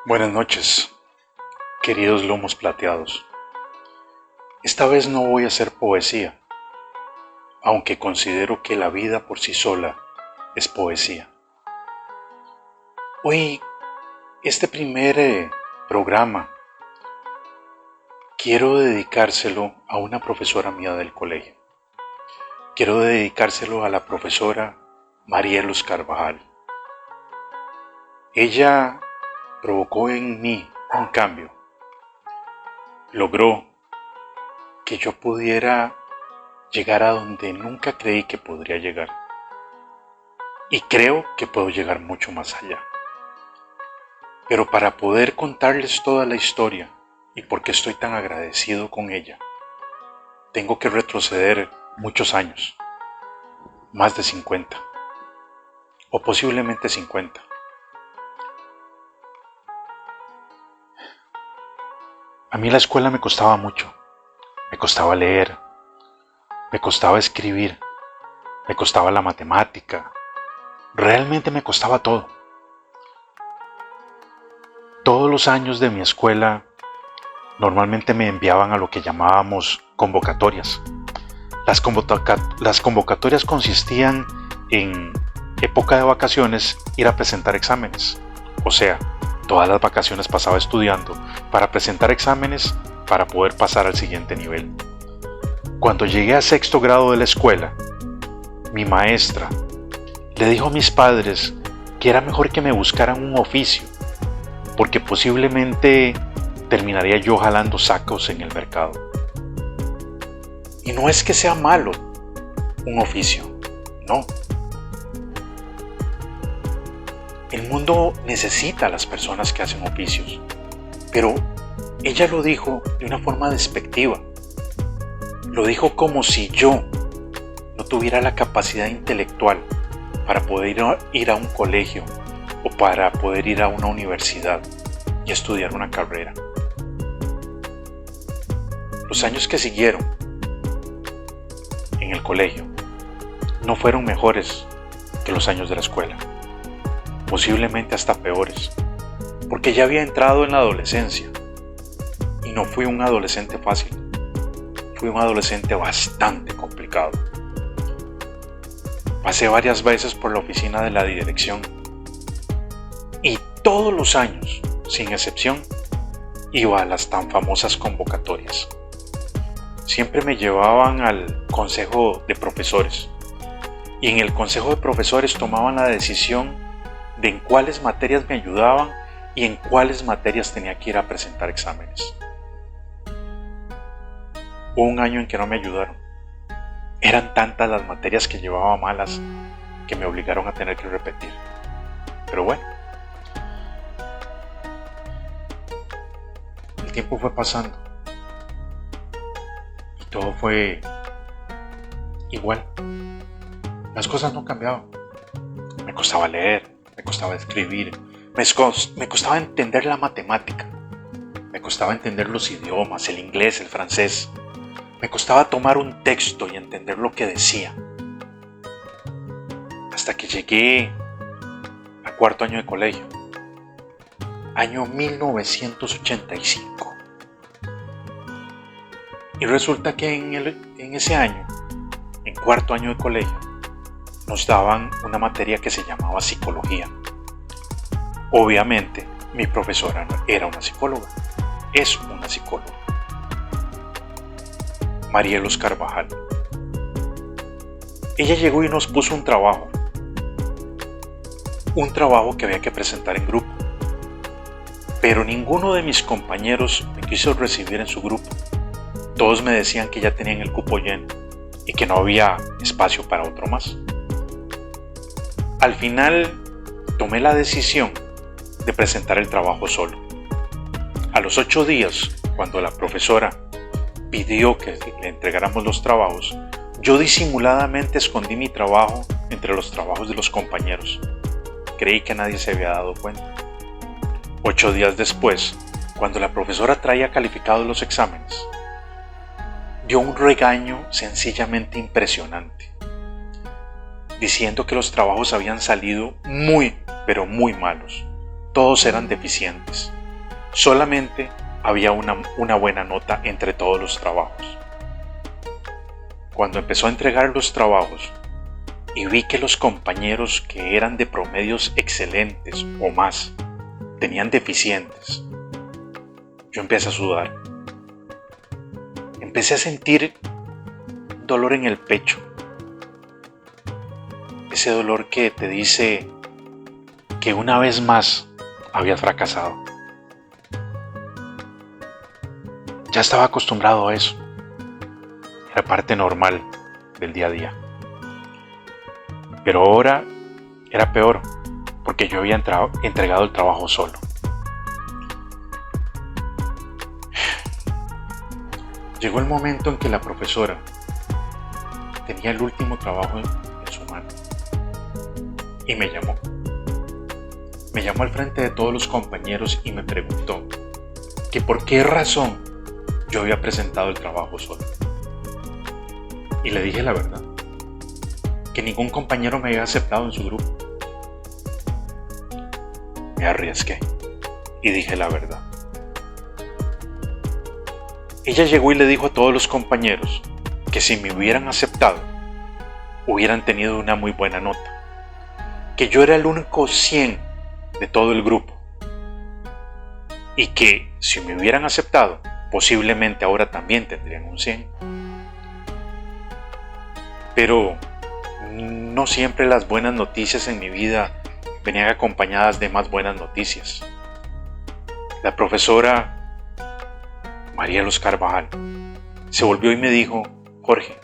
Buenas noches, queridos lomos plateados. Esta vez no voy a hacer poesía, aunque considero que la vida por sí sola es poesía. Hoy, este primer programa, quiero dedicárselo a una profesora mía del colegio. Quiero dedicárselo a la profesora Marielos Carvajal. Ella provocó en mí un cambio. Logró que yo pudiera llegar a donde nunca creí que podría llegar. Y creo que puedo llegar mucho más allá. Pero para poder contarles toda la historia y por qué estoy tan agradecido con ella, tengo que retroceder muchos años, más de 50, o posiblemente 50. A mí la escuela me costaba mucho, me costaba leer, me costaba escribir, me costaba la matemática, realmente me costaba todo. Todos los años de mi escuela normalmente me enviaban a lo que llamábamos convocatorias. Las convocatorias consistían en época de vacaciones ir a presentar exámenes, o sea, todas las vacaciones pasaba estudiando para presentar exámenes para poder pasar al siguiente nivel. Cuando llegué a sexto grado de la escuela, mi maestra le dijo a mis padres que era mejor que me buscaran un oficio, porque posiblemente terminaría yo jalando sacos en el mercado. Y no es que sea malo un oficio, no. El mundo necesita a las personas que hacen oficios, pero ella lo dijo de una forma despectiva. Lo dijo como si yo no tuviera la capacidad intelectual para poder ir a un colegio o para poder ir a una universidad y estudiar una carrera. Los años que siguieron en el colegio no fueron mejores que los años de la escuela. Posiblemente hasta peores, porque ya había entrado en la adolescencia y no fui un adolescente fácil, fui un adolescente bastante complicado. Pasé varias veces por la oficina de la dirección y todos los años, sin excepción, iba a las tan famosas convocatorias. Siempre me llevaban al consejo de profesores y en el consejo de profesores tomaban la decisión de en cuáles materias me ayudaban y en cuáles materias tenía que ir a presentar exámenes. Hubo un año en que no me ayudaron. Eran tantas las materias que llevaba malas que me obligaron a tener que repetir. Pero bueno, el tiempo fue pasando y todo fue igual. Las cosas no cambiaban. Me costaba leer, me costaba escribir, me costaba entender la matemática, me costaba entender los idiomas, el inglés, el francés, me costaba tomar un texto y entender lo que decía. Hasta que llegué a cuarto año de colegio, año 1985. Y resulta que en ese año, en cuarto año de colegio, nos daban una materia que se llamaba psicología. Obviamente, mi profesora era una psicóloga, es una psicóloga, Marielos Carvajal. Ella llegó y nos puso un trabajo que había que presentar en grupo, pero ninguno de mis compañeros me quiso recibir en su grupo. Todos me decían que ya tenían el cupo lleno y que no había espacio para otro más. Al final tomé la decisión de presentar el trabajo solo. A los 8 días, cuando la profesora pidió que le entregáramos los trabajos, yo disimuladamente escondí mi trabajo entre los trabajos de los compañeros. Creí que nadie se había dado cuenta. 8 días después, cuando la profesora traía calificados los exámenes, dio un regaño sencillamente impresionante, diciendo que los trabajos habían salido muy, pero muy malos. todos eran deficientes. Solamente había una buena nota entre todos los trabajos. Cuando empezó a entregar los trabajos y vi que los compañeros que eran de promedios excelentes o más tenían deficientes, yo empecé a sudar. Empecé a sentir dolor en el pecho. Ese dolor que te dice que una vez más habías fracasado. Ya estaba acostumbrado a eso. Era parte normal del día a día. Pero ahora era peor, porque yo había entregado el trabajo solo. Llegó el momento en que la profesora tenía el último trabajo en su mano y me llamó. Me llamó al frente de todos los compañeros y me preguntó que por qué razón yo había presentado el trabajo solo. Y le dije la verdad, que ningún compañero me había aceptado en su grupo. Me arriesgué y dije la verdad. Ella llegó y le dijo a todos los compañeros que si me hubieran aceptado, hubieran tenido una muy buena nota, que yo era el único 100 de todo el grupo y que si me hubieran aceptado, posiblemente ahora también tendrían un 100. Pero no siempre las buenas noticias en mi vida venían acompañadas de más buenas noticias. La profesora María Los Carvajal se volvió y me dijo: Jorge,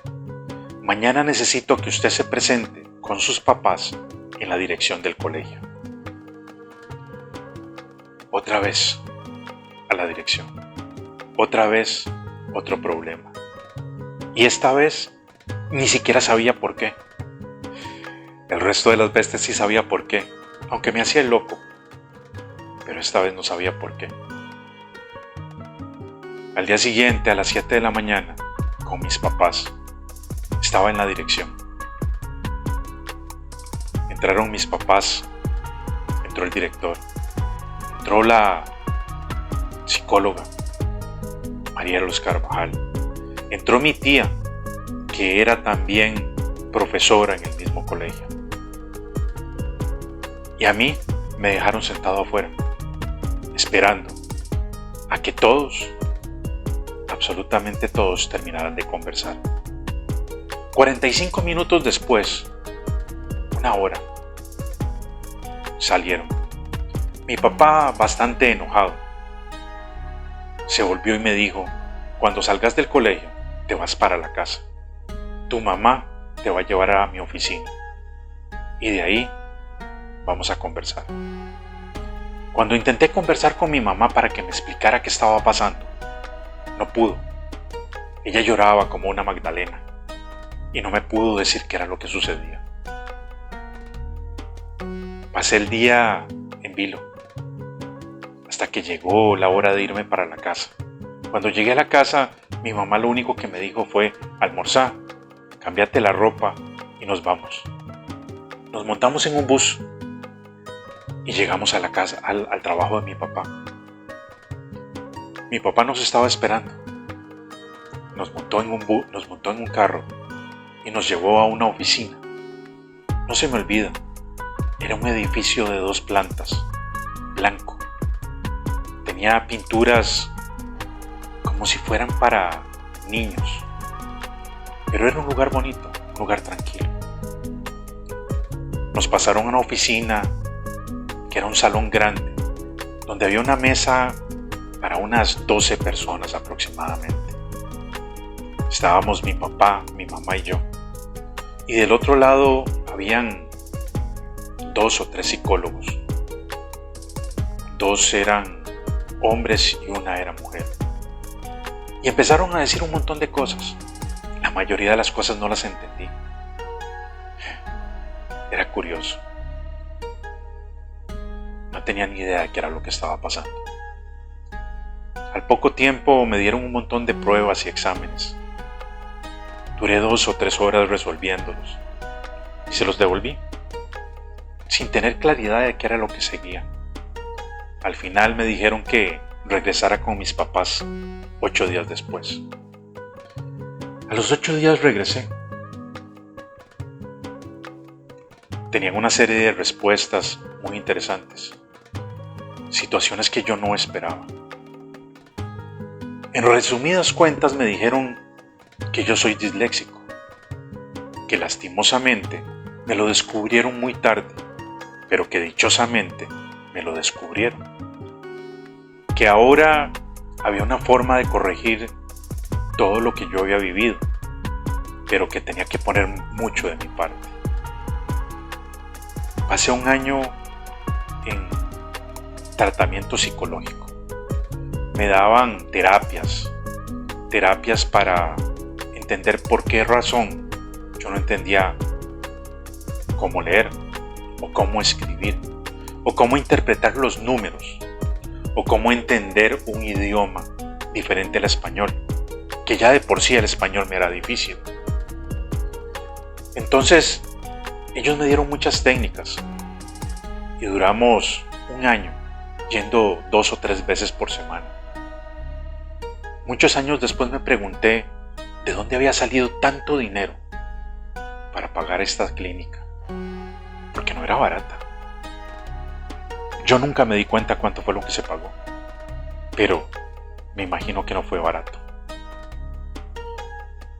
mañana necesito que usted se presente con sus papás en la dirección del colegio. Otra vez a la dirección. Otra vez otro problema. Y esta vez ni siquiera sabía por qué. El resto de las veces sí sabía por qué, aunque me hacía el loco. Pero esta vez no sabía por qué. Al día siguiente, a las 7 de la mañana, con mis papás, estaba en la dirección. Entraron mis papás, entró el director, entró la psicóloga, María Los Carvajal, entró mi tía, que era también profesora en el mismo colegio. Y a mí me dejaron sentado afuera, esperando a que todos, absolutamente todos, terminaran de conversar. 45 minutos después, una hora, salieron. Mi papá, bastante enojado, se volvió y me dijo: cuando salgas del colegio, te vas para la casa. Tu mamá te va a llevar a mi oficina y de ahí vamos a conversar. Cuando intenté conversar con mi mamá para que me explicara qué estaba pasando, no pudo. Ella lloraba como una Magdalena y no me pudo decir qué era lo que sucedía. Pasé el día en vilo hasta que llegó la hora de irme para la casa. Cuando llegué a la casa, mi mamá lo único que me dijo fue: almorzá, cámbiate la ropa y nos vamos. Nos montamos en un bus y llegamos a la casa, al trabajo de mi papá. Mi papá nos estaba esperando. Nos montó en un carro y nos llevó a una oficina. No se me olvida, era un edificio de 2 plantas, blanco. Tenía pinturas como si fueran para niños, pero era un lugar bonito, un lugar tranquilo. Nos pasaron a una oficina que era un salón grande, donde había una mesa para unas 12 personas aproximadamente. Estábamos mi papá, mi mamá y yo. Y del otro lado habían 2 o 3 psicólogos. 2 eran hombres y 1 era mujer. Y empezaron a decir un montón de cosas. La mayoría de las cosas no las entendí. Era curioso. No tenía ni idea de qué era lo que estaba pasando. Al poco tiempo me dieron un montón de pruebas y exámenes. Duré 2 o 3 horas resolviéndolos y se los devolví, sin tener claridad de qué era lo que seguía. Al final me dijeron que regresara con mis papás 8 días después. A los 8 días regresé. Tenían una serie de respuestas muy interesantes, situaciones que yo no esperaba. En resumidas cuentas me dijeron que yo soy disléxico, que lastimosamente me lo descubrieron muy tarde, pero que dichosamente me lo descubrieron. Que ahora había una forma de corregir todo lo que yo había vivido, pero que tenía que poner mucho de mi parte. Pasé un año en tratamiento psicológico. Me daban terapias para entender por qué razón yo no entendía cómo leer, o cómo escribir, o cómo interpretar los números, o cómo entender un idioma diferente al español, que ya de por sí el español me era difícil. Entonces, ellos me dieron muchas técnicas y duramos un año yendo 2 o 3 veces por semana. Muchos años después me pregunté de dónde había salido tanto dinero para pagar esta clínica, porque no era barata. Yo nunca me di cuenta cuánto fue lo que se pagó, pero me imagino que no fue barato.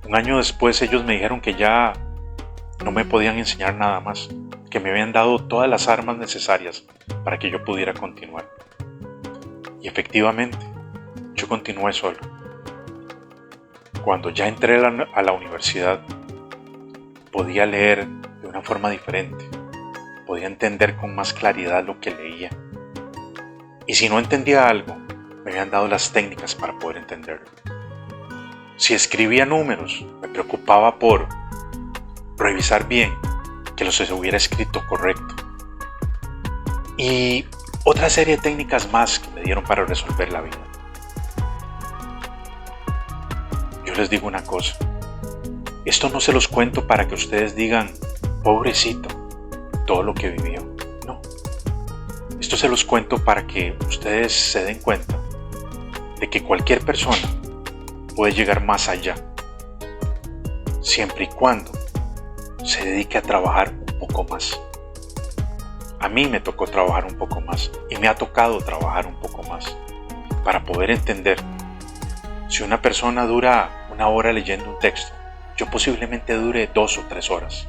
Un año después ellos me dijeron que ya no me podían enseñar nada más, que me habían dado todas las armas necesarias para que yo pudiera continuar. Y efectivamente, yo continué solo. Cuando ya entré a la universidad, podía leer de una forma diferente, podía entender con más claridad lo que leía. Y si no entendía algo, me habían dado las técnicas para poder entenderlo. Si escribía números, me preocupaba por revisar bien que los hubiera escrito correcto. Y otra serie de técnicas más que me dieron para resolver la vida. Yo les digo una cosa, esto no se los cuento para que ustedes digan, pobrecito, todo lo que vivió. No, esto se los cuento para que ustedes se den cuenta de que cualquier persona puede llegar más allá, siempre y cuando se dedique a trabajar un poco más. A mí me tocó trabajar un poco más y me ha tocado trabajar un poco más para poder entender. Si una persona dura 1 hora leyendo un texto, yo posiblemente dure 2 o 3 horas.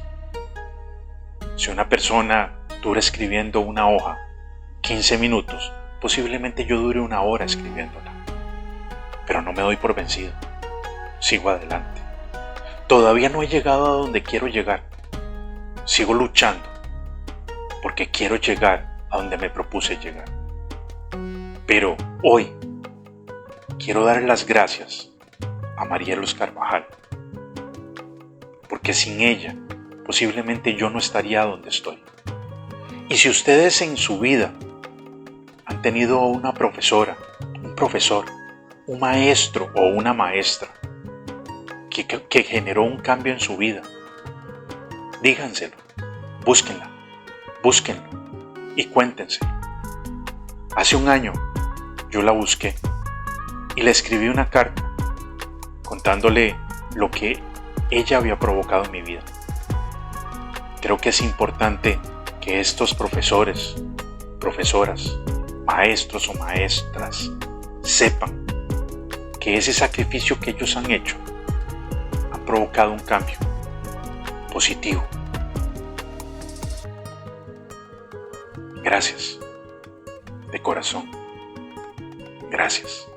Si una persona dura escribiendo una hoja 15 minutos, posiblemente yo dure 1 hora escribiéndola. Pero no me doy por vencido. Sigo adelante. Todavía no he llegado a donde quiero llegar. Sigo luchando porque quiero llegar a donde me propuse llegar. Pero hoy quiero dar las gracias a María Luz Carvajal, porque sin ella posiblemente yo no estaría donde estoy. Y si ustedes en su vida han tenido una profesora, un profesor, un maestro o una maestra que generó un cambio en su vida, díganselo, búsquenlo y cuéntenselo. Hace un año yo la busqué y le escribí una carta contándole lo que ella había provocado en mi vida. Creo que es importante que estos profesores, profesoras, maestros o maestras sepan que ese sacrificio que ellos han hecho ha provocado un cambio positivo. Gracias, de corazón. Gracias.